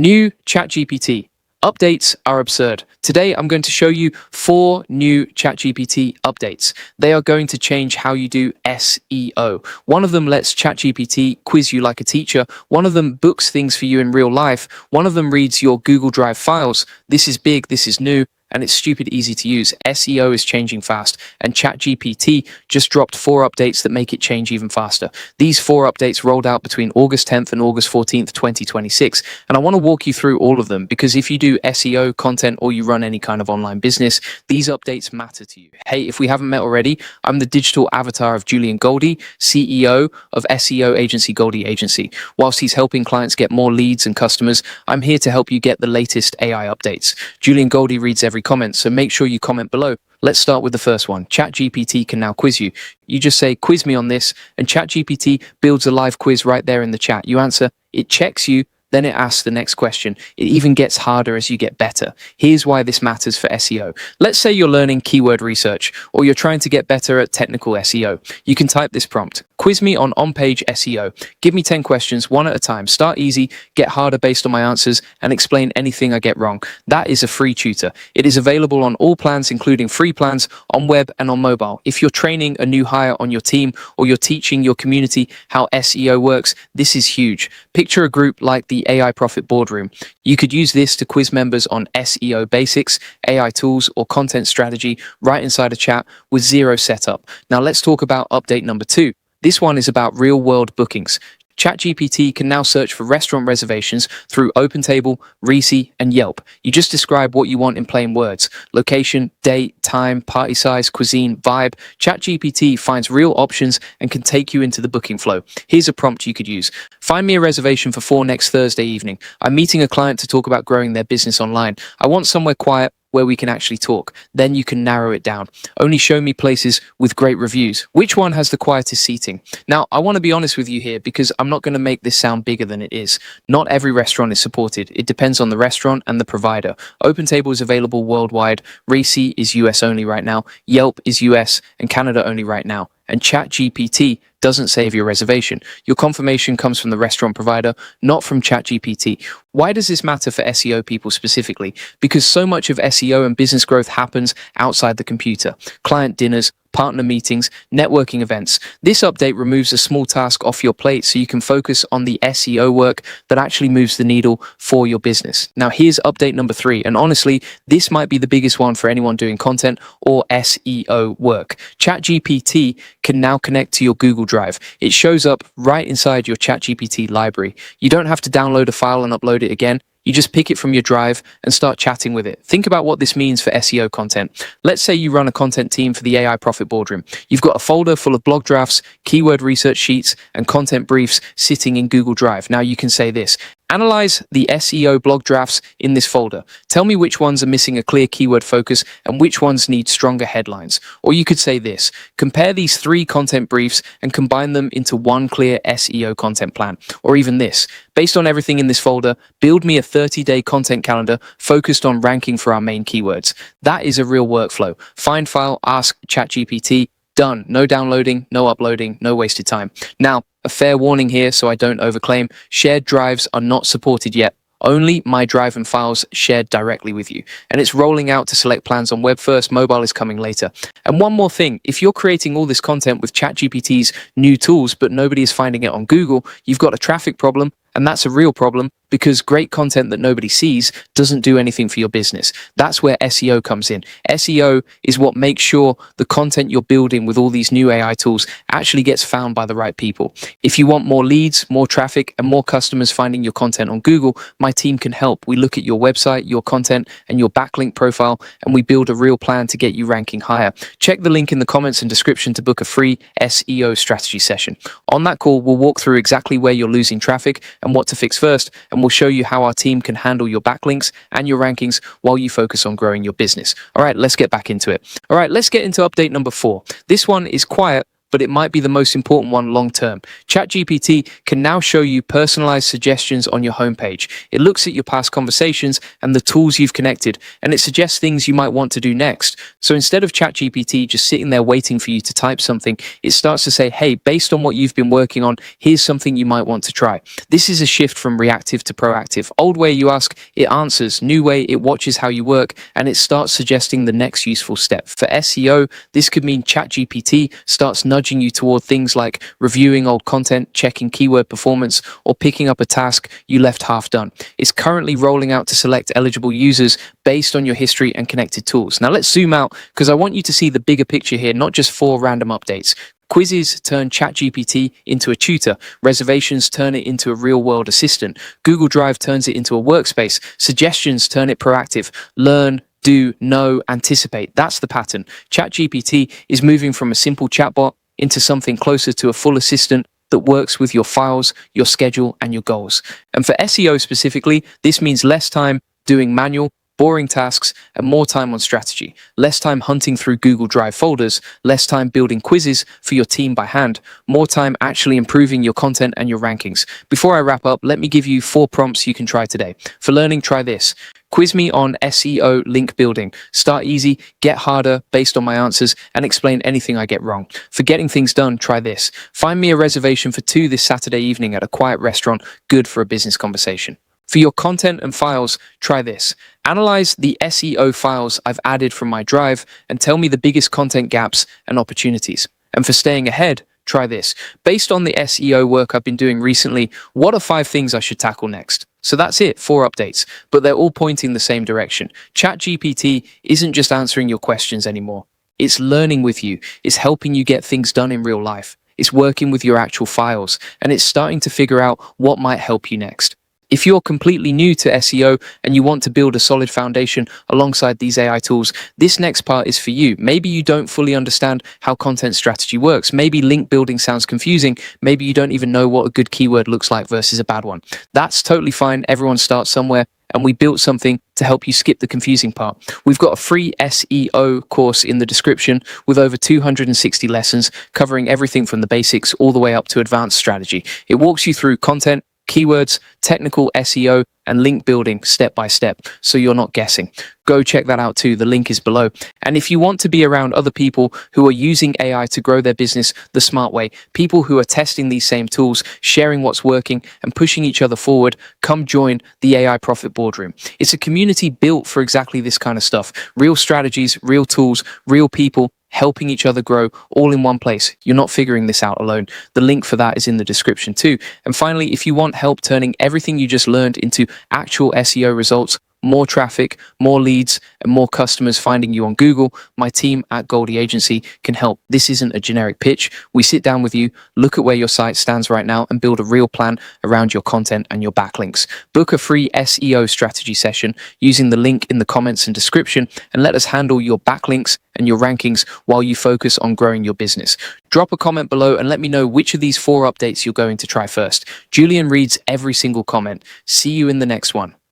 New ChatGPT. Updates are absurd. Today, I'm going to show you 4 new ChatGPT updates. They are going to change how you do SEO. One of them lets ChatGPT quiz you like a teacher. One of them books things for you in real life. One of them reads your Google Drive files. This is big, this is new, and it's stupid easy to use. SEO is changing fast, and ChatGPT just dropped 4 updates that make it change even faster. These 4 updates rolled out between August 10th and August 14th, 2026, and I want to walk you through all of them because if you do SEO content or you run any kind of online business, these updates matter to you. Hey, if we haven't met already, I'm the digital avatar of Julian Goldie, CEO of SEO agency Goldie Agency. Whilst he's helping clients get more leads and customers, I'm here to help you get the latest AI updates. Julian Goldie reads every comment, so make sure you comment below. Let's start with the first one. ChatGPT can now quiz you. You just say, quiz me on this, and ChatGPT builds a live quiz right there in the chat. You answer, it checks you, then it asks the next question. It even gets harder as you get better. Here's why this matters for SEO. Let's say you're learning keyword research, or you're trying to get better at technical SEO. You can type this prompt. Quiz me on on-page SEO. Give me 10 questions, one at a time. Start easy, get harder based on my answers, and explain anything I get wrong. That is a free tutor. It is available on all plans, including free plans, on web and on mobile. If you're training a new hire on your team, or you're teaching your community how SEO works, this is huge. Picture a group like the AI Profit Boardroom. You could use this to quiz members on SEO basics, AI tools, or content strategy right inside a chat with zero setup. Now let's talk about update number 2. This one is about real-world bookings. ChatGPT can now search for restaurant reservations through OpenTable, Reese, and Yelp. You just describe what you want in plain words. Location, date, time, party size, cuisine, vibe. ChatGPT finds real options and can take you into the booking flow. Here's a prompt you could use. Find me a reservation for 4 next Thursday evening. I'm meeting a client to talk about growing their business online. I want somewhere quiet where we can actually talk. Then you can narrow it down. Only show me places with great reviews. Which one has the quietest seating? Now, I want to be honest with you here because I'm not going to make this sound bigger than it is. Not every restaurant is supported. It depends on the restaurant and the provider. OpenTable is available worldwide. Reese is US only right now. Yelp is US and Canada only right now. And ChatGPT doesn't save your reservation. Your confirmation comes from the restaurant provider, not from ChatGPT. Why does this matter for SEO people specifically? Because so much of SEO and business growth happens outside the computer. Client dinners, partner meetings, networking events. This update removes a small task off your plate so you can focus on the SEO work that actually moves the needle for your business. Now here's update number 3, and honestly, this might be the biggest one for anyone doing content or SEO work. ChatGPT can now connect to your Google Drive. It shows up right inside your ChatGPT library. You don't have to download a file and upload it again. You just pick it from your drive and start chatting with it. Think about what this means for SEO content. Let's say you run a content team for the AI Profit Boardroom. You've got a folder full of blog drafts, keyword research sheets, and content briefs sitting in Google Drive. Now you can say this. Analyze the SEO blog drafts in this folder. Tell me which ones are missing a clear keyword focus and which ones need stronger headlines. Or you could say this. Compare these 3 content briefs and combine them into one clear SEO content plan. Or even this. Based on everything in this folder, build me a 30-day content calendar focused on ranking for our main keywords. That is a real workflow. Find file, ask ChatGPT. Done. No downloading, no uploading, no wasted time. Now, a fair warning here so I don't overclaim. Shared drives are not supported yet. Only my drive and files shared directly with you. And it's rolling out to select plans on web first, mobile is coming later. And one more thing, if you're creating all this content with ChatGPT's new tools, but nobody is finding it on Google, you've got a traffic problem. And that's a real problem because great content that nobody sees doesn't do anything for your business. That's where SEO comes in. SEO is what makes sure the content you're building with all these new AI tools actually gets found by the right people. If you want more leads, more traffic, and more customers finding your content on Google, my team can help. We look at your website, your content, and your backlink profile, and we build a real plan to get you ranking higher. Check the link in the comments and description to book a free SEO strategy session. On that call, we'll walk through exactly where you're losing traffic and what to fix first, and we'll show you how our team can handle your backlinks and your rankings while you focus on growing your business. All right, let's get back into it. All right, let's get into update number 4. This one is quiet but it might be the most important one long term. ChatGPT can now show you personalized suggestions on your homepage. It looks at your past conversations and the tools you've connected, and it suggests things you might want to do next. So instead of ChatGPT just sitting there waiting for you to type something, it starts to say, hey, based on what you've been working on, here's something you might want to try. This is a shift from reactive to proactive. Old way you ask, it answers. New way, it watches how you work, and it starts suggesting the next useful step. For SEO, this could mean ChatGPT starts nudging you toward things like reviewing old content, checking keyword performance, or picking up a task you left half done. It's currently rolling out to select eligible users based on your history and connected tools. Now let's zoom out because I want you to see the bigger picture here, not just 4 random updates. Quizzes turn ChatGPT into a tutor. Reservations turn it into a real-world assistant. Google Drive turns it into a workspace. Suggestions turn it proactive. Learn, do, know, anticipate. That's the pattern. ChatGPT is moving from a simple chatbot into something closer to a full assistant that works with your files, your schedule, and your goals. And for SEO specifically, this means less time doing manual, boring tasks, and more time on strategy. Less time hunting through Google Drive folders, less time building quizzes for your team by hand, more time actually improving your content and your rankings. Before I wrap up, let me give you 4 prompts you can try today. For learning, try this. Quiz me on SEO link building. Start easy, get harder based on my answers, and explain anything I get wrong. For getting things done, try this. Find me a reservation for 2 this Saturday evening at a quiet restaurant, good for a business conversation. For your content and files, try this. Analyze the SEO files I've added from my drive and tell me the biggest content gaps and opportunities. And for staying ahead, try this. Based on the SEO work I've been doing recently, what are 5 things I should tackle next? So that's it, 4 updates, but they're all pointing the same direction. ChatGPT isn't just answering your questions anymore. It's learning with you. It's helping you get things done in real life. It's working with your actual files, and it's starting to figure out what might help you next. If you're completely new to SEO and you want to build a solid foundation alongside these AI tools, this next part is for you. Maybe you don't fully understand how content strategy works. Maybe link building sounds confusing. Maybe you don't even know what a good keyword looks like versus a bad one. That's totally fine. Everyone starts somewhere, and we built something to help you skip the confusing part. We've got a free SEO course in the description with over 260 lessons covering everything from the basics all the way up to advanced strategy. It walks you through content, keywords, technical SEO, and link building step by step, so you're not guessing. Go check that out too. The link is below. And if you want to be around other people who are using AI to grow their business the smart way, people who are testing these same tools, sharing what's working, and pushing each other forward, come join the AI Profit Boardroom. It's a community built for exactly this kind of stuff. Real strategies, real tools, real people, helping each other grow all in one place. You're not figuring this out alone. The link for that is in the description too. And finally, if you want help turning everything you just learned into actual SEO results, more traffic, more leads, and more customers finding you on Google, my team at Goldie Agency can help. This isn't a generic pitch. We sit down with you, look at where your site stands right now, and build a real plan around your content and your backlinks. Book a free SEO strategy session using the link in the comments and description, and let us handle your backlinks and your rankings while you focus on growing your business. Drop a comment below and let me know which of these 4 updates you're going to try first. Julian reads every single comment. See you in the next one.